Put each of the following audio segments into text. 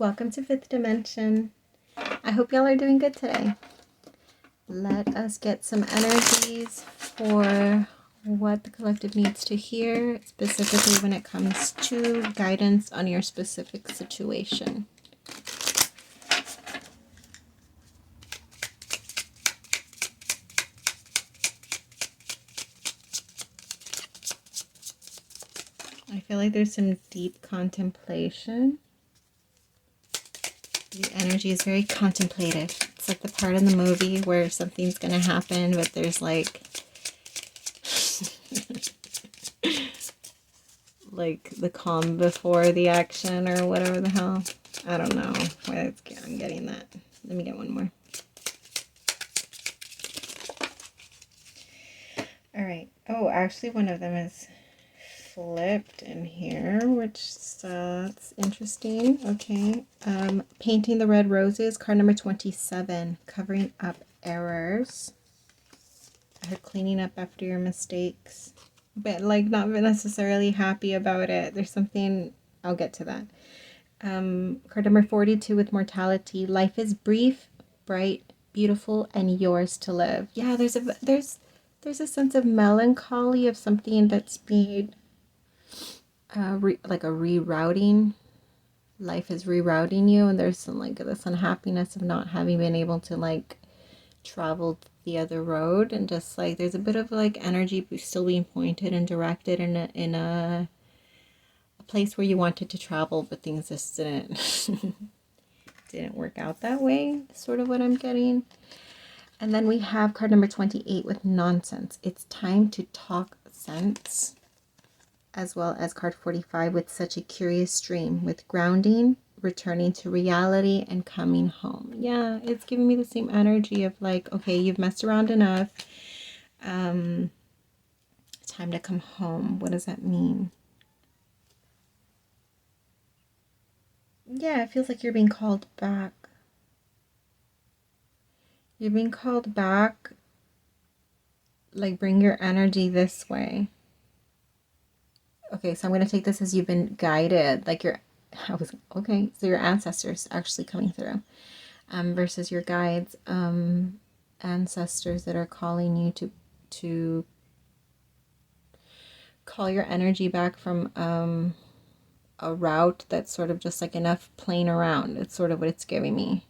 welcome to Fifth Dimension. I hope y'all are doing good today. Let us get some energies for what the collective needs to hear, specifically when it comes to guidance on your specific situation. I feel like there's some deep contemplation. The energy is very contemplative. It's like the part in the movie where something's going to happen, but there's like like the calm before the action or whatever the hell. I don't know why I'm getting that. Let me get one more. All right. Oh, actually one of them is flipped in here, which that's interesting. Okay. Painting the red roses, card number 27, covering up errors, or cleaning up after your mistakes, but like not necessarily happy about it. There's something, I'll get to that. Card number 42 with mortality, life is brief, bright, beautiful, and yours to live. Yeah, there's a sense of melancholy of something that's being like a rerouting. Life is rerouting you, and there's some like this unhappiness of not having been able to like travel the other road, and just like there's a bit of like energy still being pointed and directed in a place where you wanted to travel, but things just didn't work out that way, sort of what I'm getting. And then we have card number 28 with nonsense. It's time to talk sense, as well as card 45 with such a curious dream, with grounding, returning to reality, and coming home. Yeah, it's giving me the same energy of like, okay, you've messed around enough. Time to come home. What does that mean? Yeah, it feels like you're being called back. You're being called back. Like, bring your energy this way. Okay, so I'm going to take this as you've been guided. Like okay, so your ancestors actually coming through. Versus your guides, ancestors that are calling you to call your energy back from a route that's sort of just like enough playing around. It's sort of what it's giving me.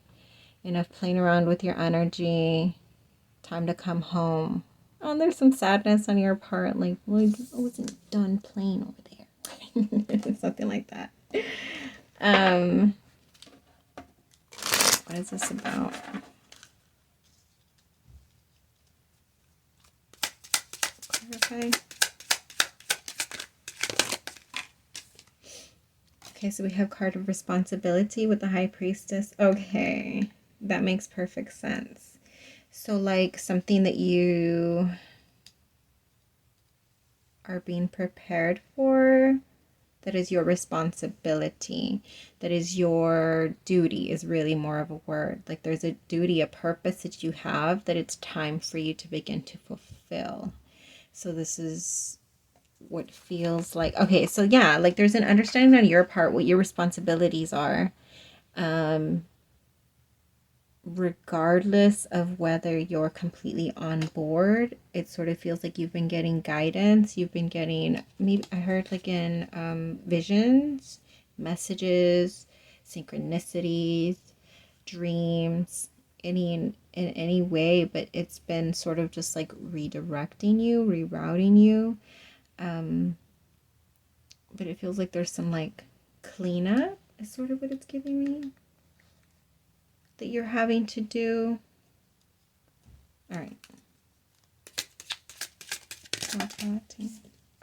Enough playing around with your energy. Time to come home. Oh, and there's some sadness on your part. Like, well, I wasn't done playing over there. Something like that. What is this about? Clarify. Okay, so we have card of responsibility with the High Priestess. Okay, that makes perfect sense. So like something that you are being prepared for, that is your responsibility, that is your duty, is really more of a word. Like there's a duty, a purpose that you have that it's time for you to begin to fulfill. So this is what feels like, okay, so yeah, like there's an understanding on your part what your responsibilities are, regardless of whether you're completely on board. It sort of feels like you've been getting guidance, you've been getting, maybe I heard like in visions, messages, synchronicities, dreams, in any way, but it's been sort of just like redirecting you, rerouting you. But it feels like there's some like cleanup is sort of what it's giving me that you're having to do. All right.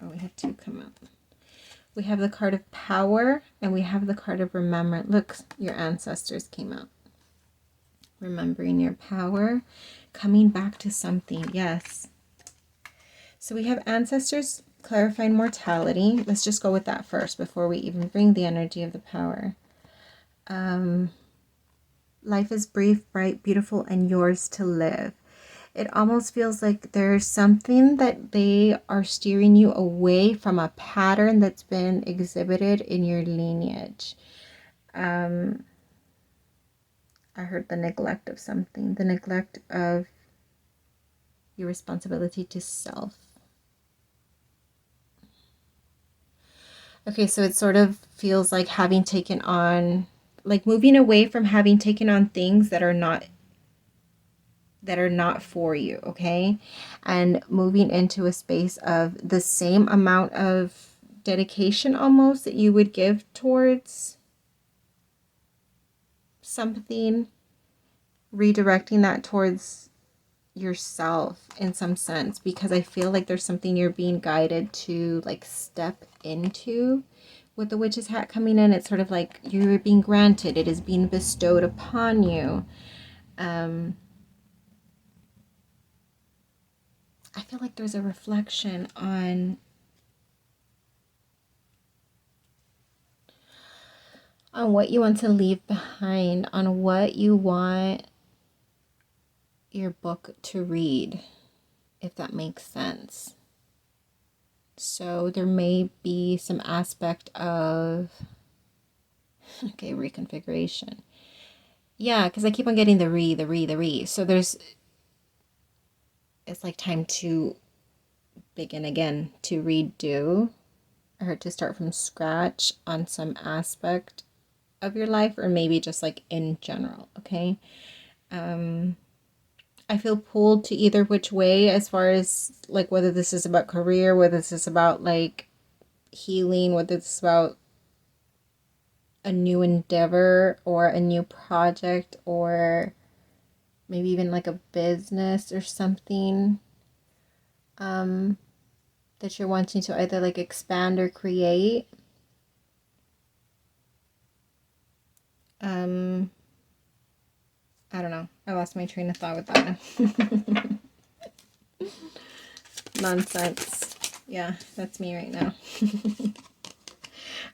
Oh, we have two come up. We have the card of power and we have the card of remembrance. Look, your ancestors came out. Remembering your power, coming back to something. Yes. So we have ancestors clarifying mortality. Let's just go with that first before we even bring the energy of the power. Life is brief, bright, beautiful, and yours to live. It almost feels like there's something that they are steering you away from, a pattern that's been exhibited in your lineage. I heard the neglect of something, the neglect of your responsibility to self. Okay, so it sort of feels like having taken on, like moving away from having taken on things that are not for you, okay? And moving into a space of the same amount of dedication almost that you would give towards something, redirecting that towards yourself in some sense, because I feel like there's something you're being guided to like step into with the witch's hat coming in. It's sort of like you're being granted, it is being bestowed upon you. I feel like there's a reflection on what you want to leave behind, on what you want your book to read, if that makes sense. So there may be some aspect of, okay, reconfiguration. Yeah, because I keep on getting the re. So it's like time to begin again, to redo, or to start from scratch on some aspect of your life, or maybe just like in general, okay? I feel pulled to either which way, as far as like whether this is about career, whether this is about like healing, whether it's about a new endeavor or a new project, or maybe even like a business or something that you're wanting to either like expand or create. I don't know. I lost my train of thought with that one. Nonsense. Yeah, that's me right now.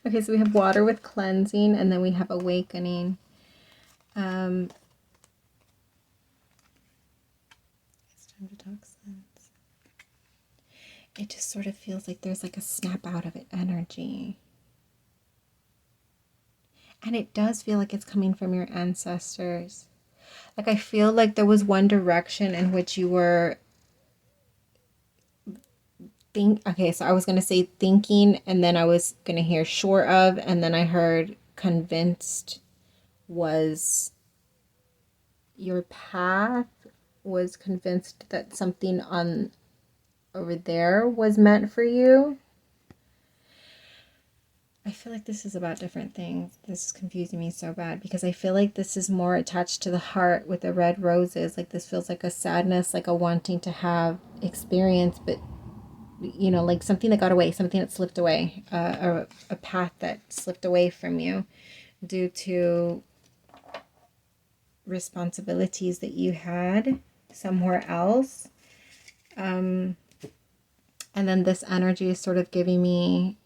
Okay, so we have water with cleansing, and then we have awakening. It's time to talk sense. It just sort of feels like there's like a snap out of it energy. And it does feel like it's coming from your ancestors. Like I feel like there was one direction in which you were okay, so I was going to say thinking, and then I was going to hear sure of, and then I heard convinced was your path, was convinced that something on over there was meant for you. I feel like this is about different things. This is confusing me so bad, because I feel like this is more attached to the heart with the red roses. Like this feels like a sadness, like a wanting to have experience, but you know, like something that got away, something that slipped away, or a path that slipped away from you due to responsibilities that you had somewhere else. And then this energy is sort of giving me,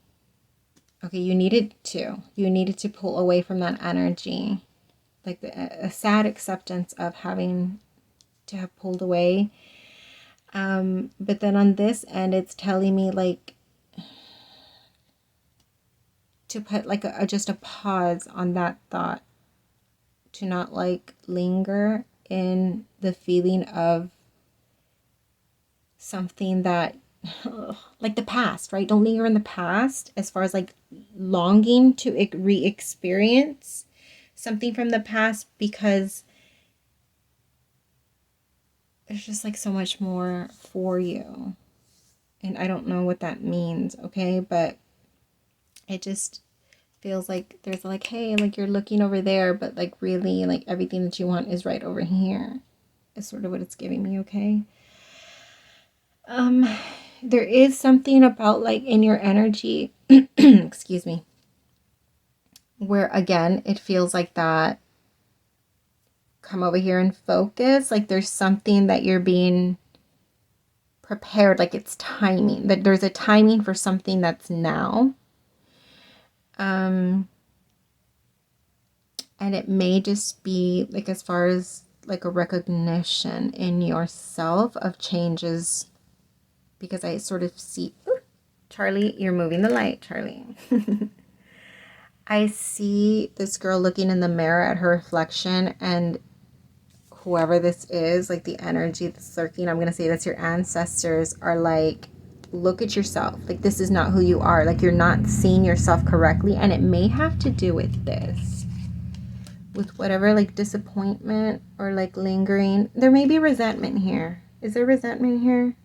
okay, you needed to pull away from that energy, like a sad acceptance of having to have pulled away. But then on this end, it's telling me like to put like just a pause on that thought, to not like linger in the feeling of something that like the past, right? Don't linger in the past, as far as like longing to re-experience something from the past, because there's just like so much more for you. And I don't know what that means, okay? But it just feels like there's like, hey, like you're looking over there, but like really like everything that you want is right over here, is sort of what it's giving me, okay? There is something about like in your energy, excuse me, where again, it feels like that come over here and focus, like there's something that you're being prepared, like it's timing, that there's a timing for something that's now. And it may just be like as far as like a recognition in yourself of changes, because I sort of see, ooh, Charlie, you're moving the light, Charlie. I see this girl looking in the mirror at her reflection, and whoever this is, like the energy that's lurking, I'm going to say that's your ancestors, are like, look at yourself. Like, this is not who you are. Like, you're not seeing yourself correctly. And it may have to do with this, with whatever, like, disappointment or like lingering. There may be resentment here. Is there resentment here?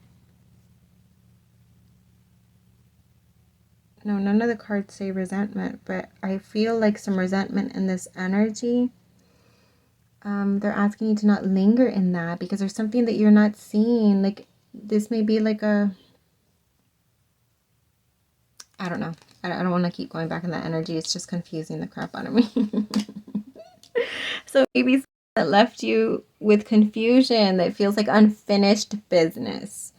No, none of the cards say resentment, but I feel like some resentment in this energy. They're asking you to not linger in that because there's something that you're not seeing. Like, this may be like a, I don't know. I don't want to keep going back in that energy. It's just confusing the crap out of me. So maybe that left you with confusion, that feels like unfinished business.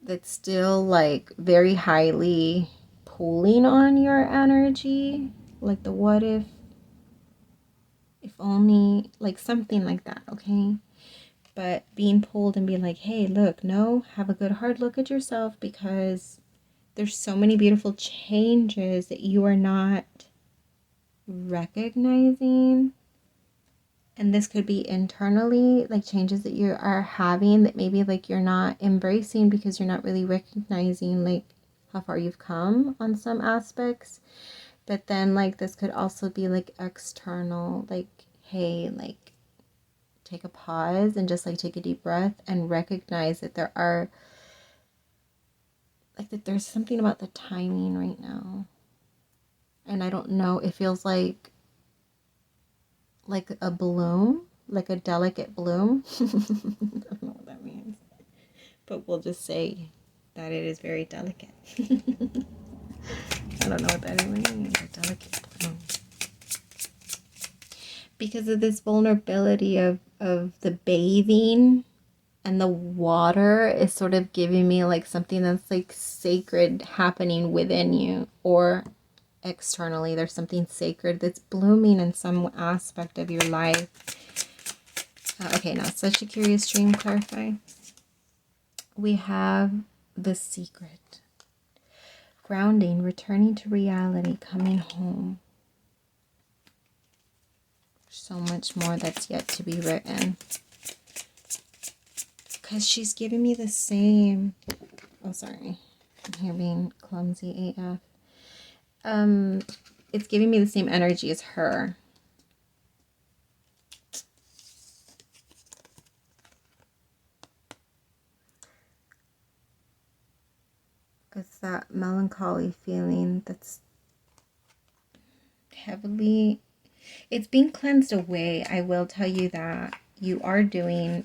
That's still like very highly pulling on your energy. Like the what if only, like something like that, okay? But being pulled and being like, hey, look, no, have a good hard look at yourself, because there's so many beautiful changes that you are not recognizing. And this could be internally, like changes that you are having that maybe like you're not embracing because you're not really recognizing like how far you've come on some aspects. But then like this could also be like external, like, hey, like take a pause and just like take a deep breath and recognize that there are like that there's something about the timing right now. And I don't know, it feels like a bloom, like a delicate bloom. I don't know what that means, but we'll just say that it is very delicate. I don't know what that even means, a delicate bloom. Because of this vulnerability of the bathing, and the water is sort of giving me like something that's like sacred happening within you, or externally there's something sacred that's blooming in some aspect of your life. Okay, now such a curious dream, clarify. We have the secret, grounding, returning to reality, coming home. So much more that's yet to be written, because she's giving me the same, oh sorry, I'm here being clumsy AF. It's giving me the same energy as her. It's that melancholy feeling that's heavily, it's being cleansed away. I will tell you that you're doing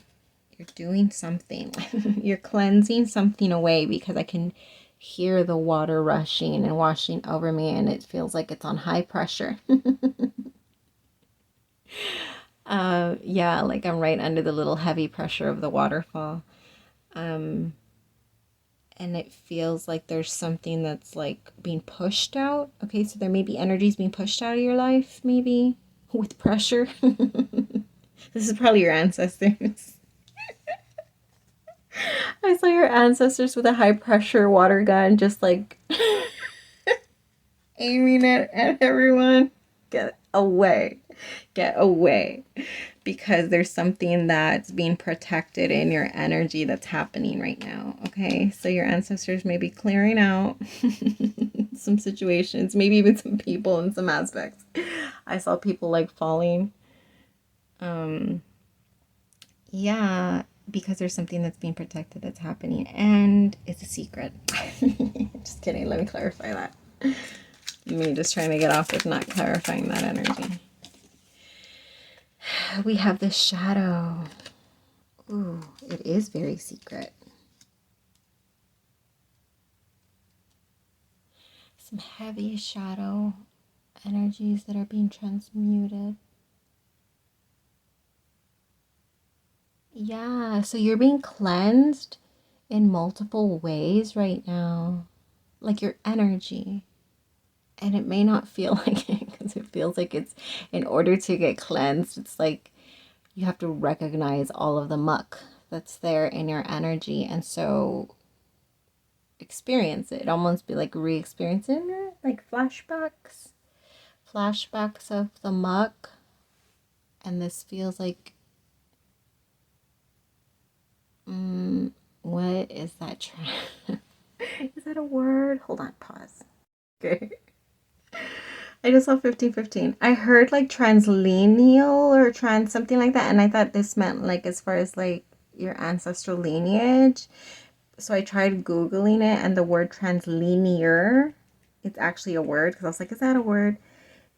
something. You're cleansing something away, because I can hear the water rushing and washing over me, and it feels like it's on high pressure. Yeah, like I'm right under the little heavy pressure of the waterfall. And it feels like there's something that's like being pushed out. Okay, so there may be energies being pushed out of your life, maybe with pressure. This is probably your ancestors. I saw your ancestors with a high pressure water gun, just like aiming it at everyone. Get away. Get away. Because there's something that's being protected in your energy that's happening right now. Okay, so your ancestors may be clearing out some situations, maybe even some people in some aspects. I saw people like falling. Yeah, because there's something that's being protected that's happening, and it's a secret. Just kidding, let me clarify that. Me just trying to get off with not clarifying that energy. We have the shadow. Ooh, it is very secret. Some heavy shadow energies that are being transmuted. Yeah, so you're being cleansed in multiple ways right now. Like your energy. And it may not feel like it, because it feels like it's, in order to get cleansed, it's like you have to recognize all of the muck that's there in your energy. And so experience it. Almost be like re-experiencing it. like flashbacks of the muck. And this feels like, what is that? Is that a word? Hold on, pause. Okay. I just saw 1515. I heard like translineal or trans something like that, and I thought this meant like as far as like your ancestral lineage. So I tried Googling it, and the word translinear, it's actually a word, because I was like, is that a word?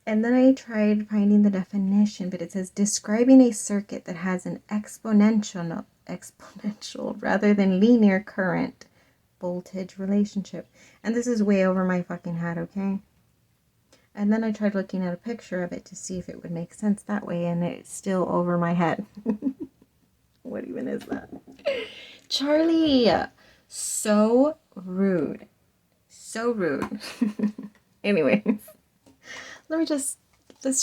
And then I tried finding the definition, but it says describing a circuit that has an exponential rather than linear current voltage relationship. And this is way over my fucking head, okay? And then I tried looking at a picture of it to see if it would make sense that way, and it's still over my head. What even is that? Charlie! So rude. So rude. Anyways, let's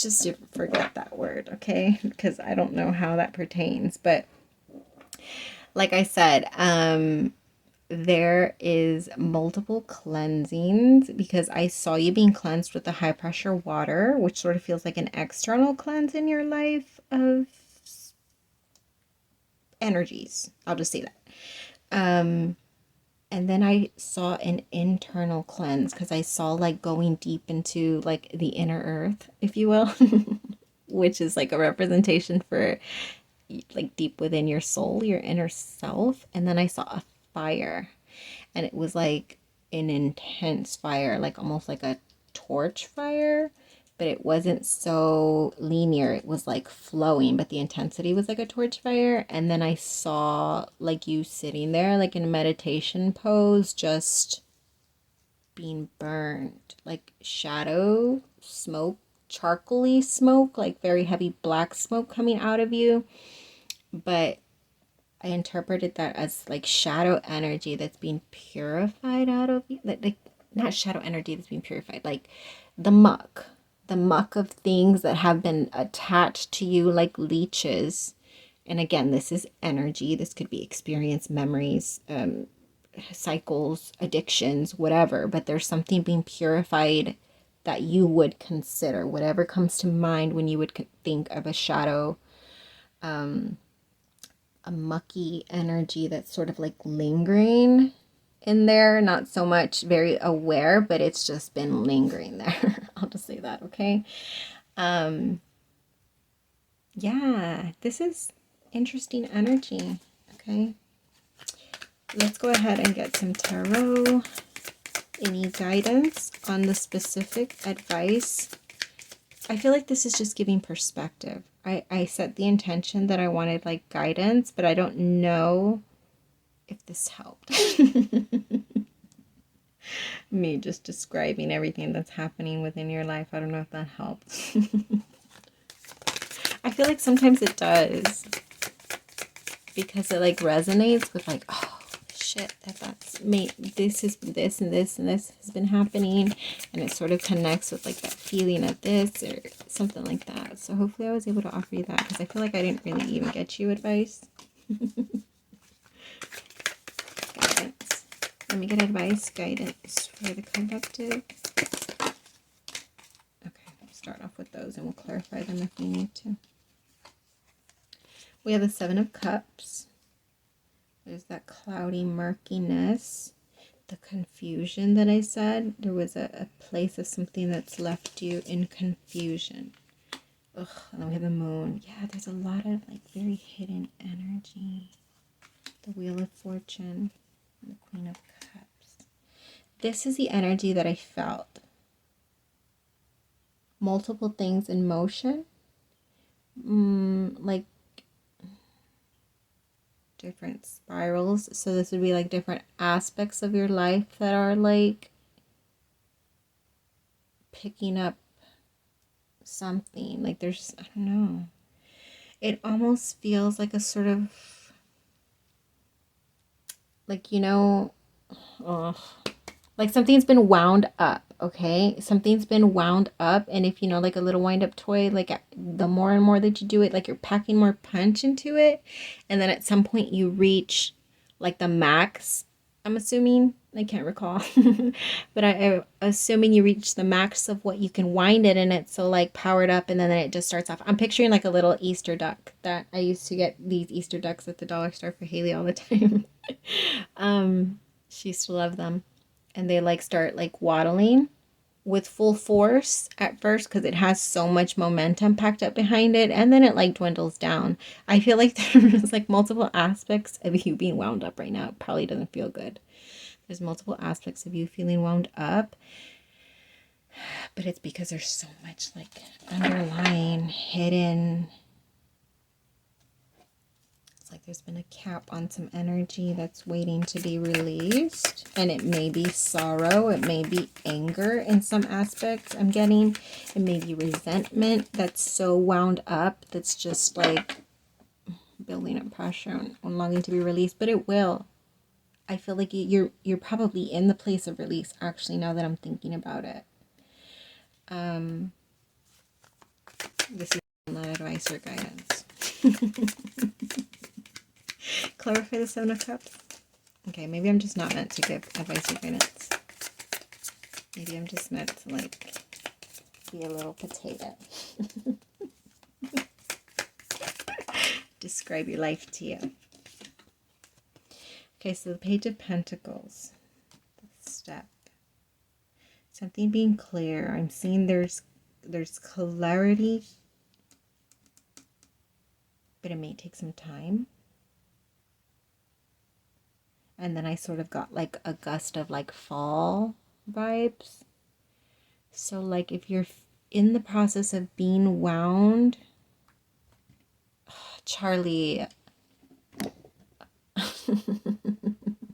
just forget that word, okay? Because I don't know how that pertains. But like I said, there is multiple cleansings, because I saw you being cleansed with the high pressure water, which sort of feels like an external cleanse in your life of energies. I'll just say that. And then I saw an internal cleanse, because I saw like going deep into like the inner earth, if you will, which is like a representation for like deep within your soul, your inner self. And then I saw a fire, and it was like an intense fire, like almost like a torch fire, but it wasn't so linear. It was like flowing, but the intensity was like a torch fire. And then I saw like you sitting there like in a meditation pose, just being burned, like shadow smoke, charcoaly smoke, like very heavy black smoke coming out of you. But I interpreted that as like shadow energy that's being purified out of you. Like not shadow energy that's being purified, like the muck of things that have been attached to you like leeches. And again, this is energy. This could be experience, memories, cycles, addictions, whatever. But there's something being purified that you would consider, whatever comes to mind when you would think of a shadow, a mucky energy that's sort of like lingering in there, not so much very aware, but it's just been lingering there. I'll just say that, okay? Yeah, this is interesting energy, okay? Let's go ahead and get some tarot. Any guidance on the specific advice? I feel like this is just giving perspective. I set the intention that I wanted like guidance, but I don't know if this helped. Me just describing everything that's happening within your life. I don't know if that helps. I feel like sometimes it does, because it like resonates with like, oh shit, that's me. This is this and this and this has been happening, and it sort of connects with like that feeling of this or something like that. So hopefully I was able to offer you that, because I feel like I didn't really even get you advice. Guidance. Let me get advice, guidance for the collective. Okay, we'll start off with those and we'll clarify them if we need to. We have the Seven of Cups. There's that cloudy murkiness, the confusion that I said. There was a place of something that's left you in confusion. Ugh, and then we have the Moon. Yeah, there's a lot of like very hidden energy. The Wheel of Fortune and the Queen of Cups. This is the energy that I felt. Multiple things in motion. Like different spirals. So this would be like different aspects of your life that are like picking up something. Like there's, I don't know. It almost feels like a sort of like, you know, like something's been wound up, okay? Something's been wound up, and if you know, like a little wind up toy, like the more and more that you do it, like you're packing more punch into it, and then at some point you reach like the max, I'm assuming, I can't recall. But I'm assuming you reach the max of what you can wind it, and it's so like powered up, and then it just starts off. I'm picturing like a little Easter duck that I used to get these Easter ducks at the dollar store for Haley all the time. She used to love them. And they like start like waddling with full force at first because it has so much momentum packed up behind it, and then it like dwindles down. I feel like there's like multiple aspects of you being wound up right now. It probably doesn't feel good. There's multiple aspects of you feeling wound up, but it's because there's so much like underlying, hidden. It's like there's been a cap on some energy that's waiting to be released, and it may be sorrow, it may be anger in some aspects I'm getting. It may be resentment that's so wound up that's just like building up pressure on longing to be released, but it will. I feel like you're probably in the place of release, actually, now that I'm thinking about it. This is not advice or guidance. Clarify the Seven of Cups. Okay, maybe I'm just not meant to give advice or guidance. Maybe I'm just meant to, like, be a little potato. Describe your life to you. Okay, so the Page of Pentacles, the step, something being clear. I'm seeing there's clarity, but it may take some time. And then I sort of got like a gust of like fall vibes. So like if you're in the process of being wound, Charlie,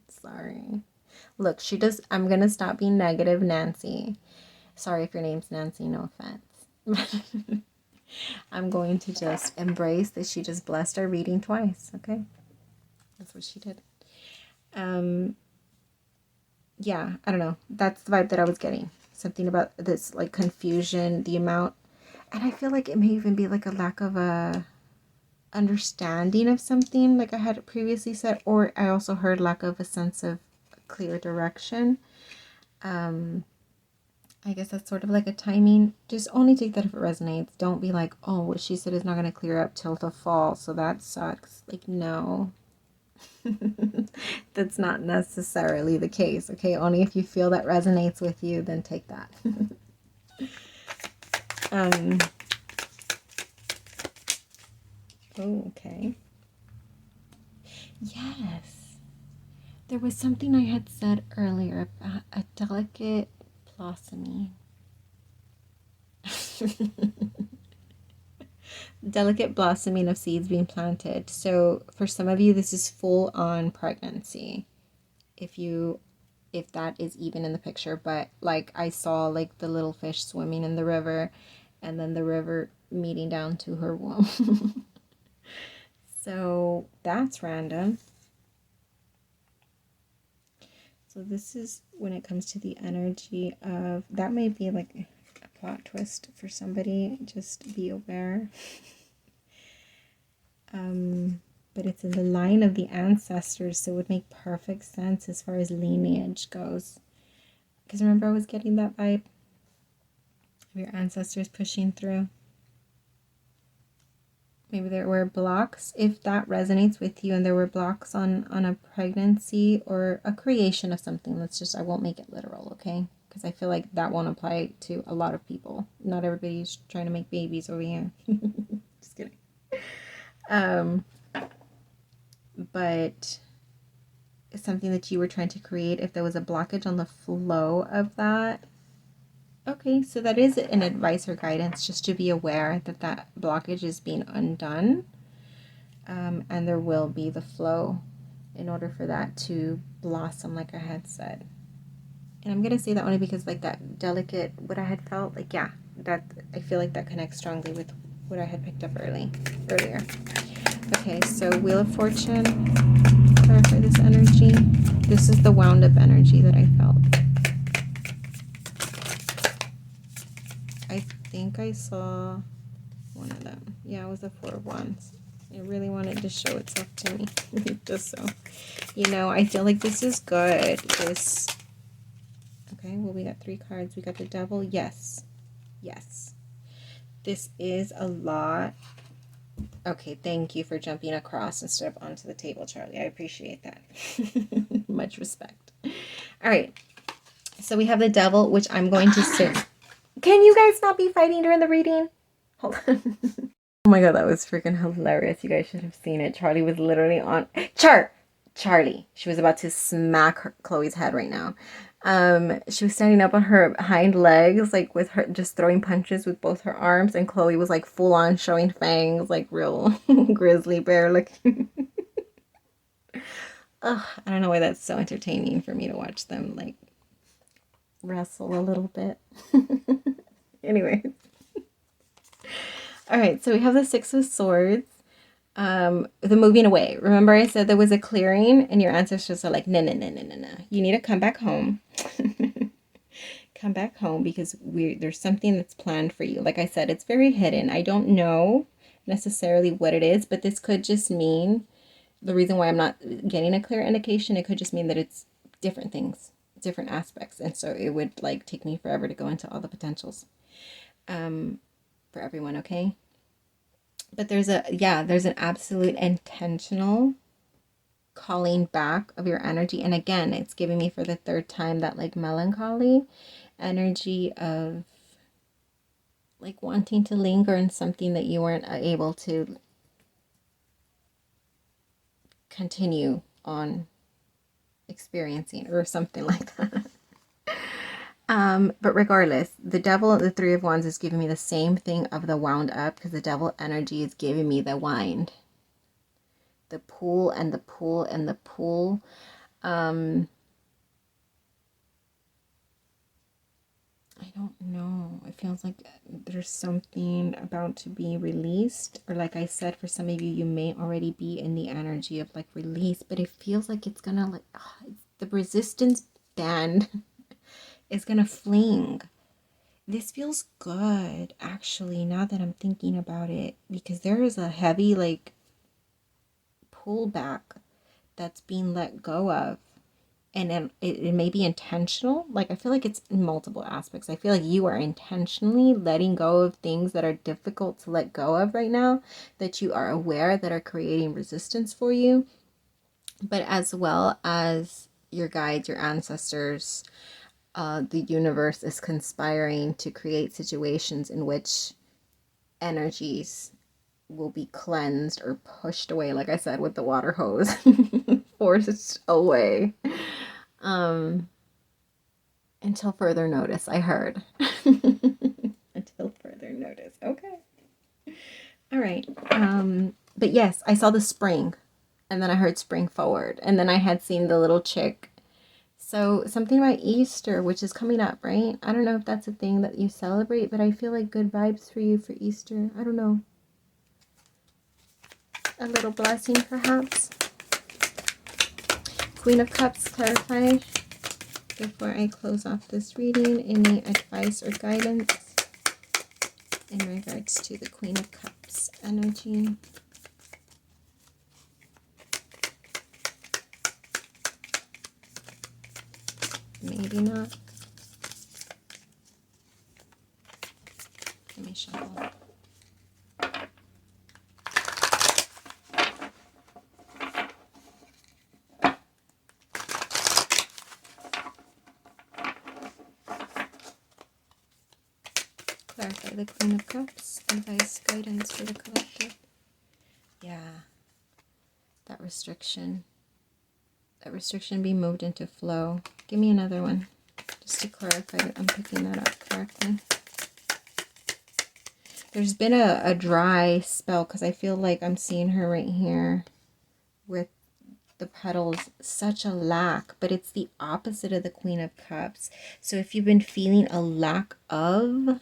sorry. Look, she does. I'm going to stop being negative, Nancy. Sorry if your name's Nancy, no offense. I'm going to just embrace that she just blessed our reading twice, okay? That's what she did. Yeah, I don't know. That's the vibe that I was getting. Something about this, like, confusion, the amount. And I feel like it may even be like a lack of a understanding of something, like I had previously said, or I also heard lack of a sense of clear direction. I guess that's sort of like a timing. Just only take that if it resonates. Don't be like, oh, what she said is not going to clear up till the fall, so that sucks. Like, no. That's not necessarily the case, okay? Only if you feel that resonates with you, then take that. Oh, okay. Yes. There was something I had said earlier about a delicate blossoming. Delicate blossoming of seeds being planted. So for some of you, this is full on pregnancy. If that is even in the picture, but like I saw like the little fish swimming in the river, and then the river meeting down to her womb. So that's random. So this is when it comes to the energy of, that may be like a plot twist for somebody, just be aware. But it's in the line of the ancestors, so it would make perfect sense as far as lineage goes. Because remember, I was getting that vibe of your ancestors pushing through. Maybe there were blocks, if that resonates with you, and there were blocks on a pregnancy or a creation of something. Let's just, I won't make it literal, okay? Because I feel like that won't apply to a lot of people. Not everybody's trying to make babies over here. Just kidding. But it's something that you were trying to create. If there was a blockage on the flow of that, okay, so that is an advice or guidance, just to be aware that that blockage is being undone, and there will be the flow in order for that to blossom, like I had said. And I'm gonna say that only because like that delicate, what I had felt, like, yeah, that I feel like that connects strongly with what I had picked up earlier. Okay, so Wheel of Fortune, clarify this energy. This is the wound up energy that I felt. I think I saw one of them. Yeah, it was the Four of Wands. I really wanted to show itself to me. Just so you know, I feel like this is good. This, okay, well, we got 3 cards. We got the Devil. Yes. Yes. This is a lot. Okay, thank you for jumping across instead of onto the table, Charlie. I appreciate that. Much respect. All right. So we have the Devil, which I'm going to sit. Can you guys not be fighting during the reading? Hold on. Oh my god, that was freaking hilarious. You guys should have seen it. Charlie was literally on... Charlie. She was about to smack Chloe's head right now. She was standing up on her hind legs, like with her just throwing punches with both her arms, and Chloe was like full on showing fangs, like real grizzly bear looking. Ugh, I don't know why that's so entertaining for me to watch them like wrestle a little bit. Anyway. All right, so we have the 6 of Swords. The moving away. Remember I said there was a clearing and your ancestors are like, no. You need to come back home. Come back home because there's something that's planned for you. Like I said, it's very hidden. I don't know necessarily what it is, but this could just mean, the reason why I'm not getting a clear indication, it could just mean that it's different things, different aspects. And so it would like take me forever to go into all the potentials for everyone, okay? But there's an absolute intentional calling back of your energy. And again, it's giving me for the 3rd time that like melancholy energy of like wanting to linger in something that you weren't able to continue on experiencing or something like that. But regardless, the Devil, the 3 of Wands is giving me the same thing of the wound up, because the Devil energy is giving me the wind. The pull and the pull and the pull. I don't know. It feels like there's something about to be released. Or like I said, for some of you, you may already be in the energy of like release. But it feels like it's gonna like, the resistance band is gonna fling. This feels good, actually, now that I'm thinking about it. Because there is a heavy like pullback that's being let go of. And it may be intentional. Like, I feel like it's in multiple aspects. I feel like you are intentionally letting go of things that are difficult to let go of right now, that you are aware that are creating resistance for you. But as well as your guides, your ancestors, the universe is conspiring to create situations in which energies will be cleansed or pushed away, like I said, with the water hose. Forced away. Until further notice, I heard. Until further notice. Okay. All right. But yes, I saw the spring, and then I heard spring forward, and then I had seen the little chick. So something about Easter, which is coming up, right? I don't know if that's a thing that you celebrate, but I feel like good vibes for you for Easter. I don't know. A little blessing, perhaps. Queen of Cups, clarify before I close off this reading. Any advice or guidance in regards to the Queen of Cups energy? Maybe not. Let me shuffle. Clarify the Queen of Cups. Advice, guidance for the collective. Yeah. That restriction be moved into flow. Give me another one, just to clarify that I'm picking that up correctly. There's been a dry spell, because I feel like I'm seeing her right here with the petals. Such a lack, but it's the opposite of the Queen of Cups. So if you've been feeling a lack of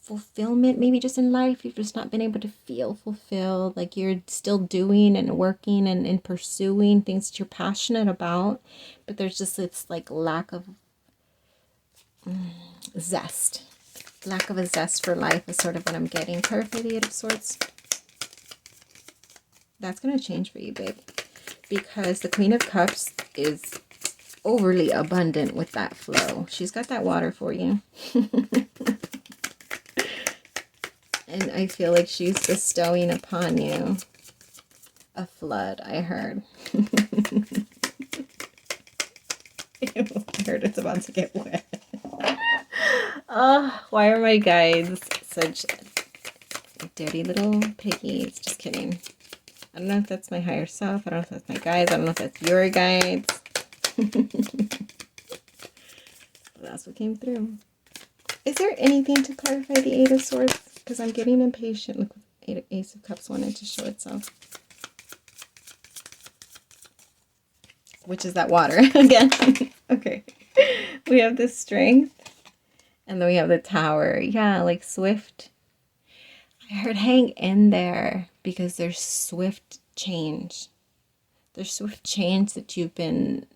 fulfillment, maybe just in life, you've just not been able to feel fulfilled, like you're still doing and working and pursuing things that you're passionate about, but there's just this like lack of zest. Lack of a zest for life is sort of what I'm getting. Clarify the Eight of Swords. That's going to change for you, babe. Because the Queen of Cups is overly abundant with that flow. She's got that water for you. And I feel like she's bestowing upon you a flood, I heard. I heard it's about to get wet. Oh, why are my guides such dirty little piggies? Just kidding. I don't know if that's my higher self. I don't know if that's my guides. I don't know if that's your guides. That's what came through. Is there anything to clarify the Eight of Swords? Because I'm getting impatient. Look, Ace of Cups wanted to show itself. Which is that water again. Okay. We have the Strength. And then we have the Tower. Yeah, like swift. I heard hang in there because there's swift change. There's swift change that you've been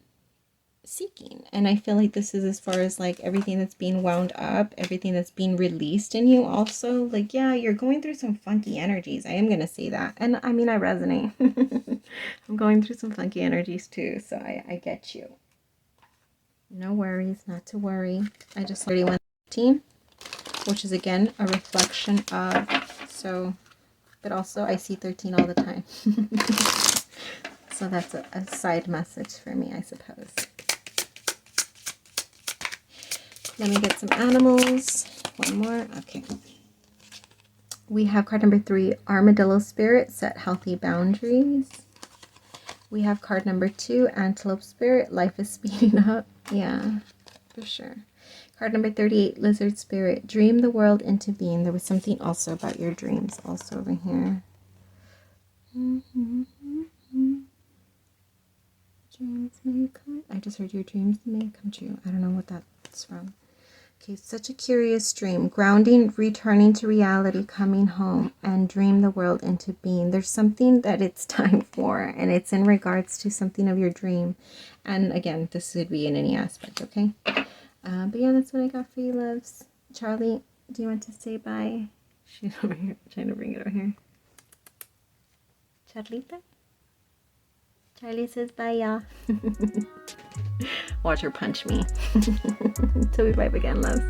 seeking. And I feel like this is as far as like everything that's being wound up, everything that's being released in you also. Like, yeah, you're going through some funky energies. I am going to say that. And I mean, I resonate. I'm going through some funky energies too. So I get you. No worries, not to worry. I just 3115, which is again a reflection of, so, but also I see 13 all the time. So that's a side message for me, I suppose. Let me get some animals. One more. Okay. We have card number 3, Armadillo Spirit, set healthy boundaries. We have card number 2, Antelope Spirit, life is speeding up. Yeah, for sure. Card number 38, Lizard Spirit, dream the world into being. There was something also about your dreams also over here. Dreams may come. I just heard your dreams may come true. I don't know what that's from. Okay, such a curious dream. Grounding, returning to reality, coming home, and dream the world into being. There's something that it's time for, and it's in regards to something of your dream. And again, this could be in any aspect, okay? But yeah, that's what I got for you, loves. Charlie, do you want to say bye? She's over here. I'm trying to bring it over here. Charlita? Charlie says bye, y'all. Watch her punch me. Till we vibe again, loves.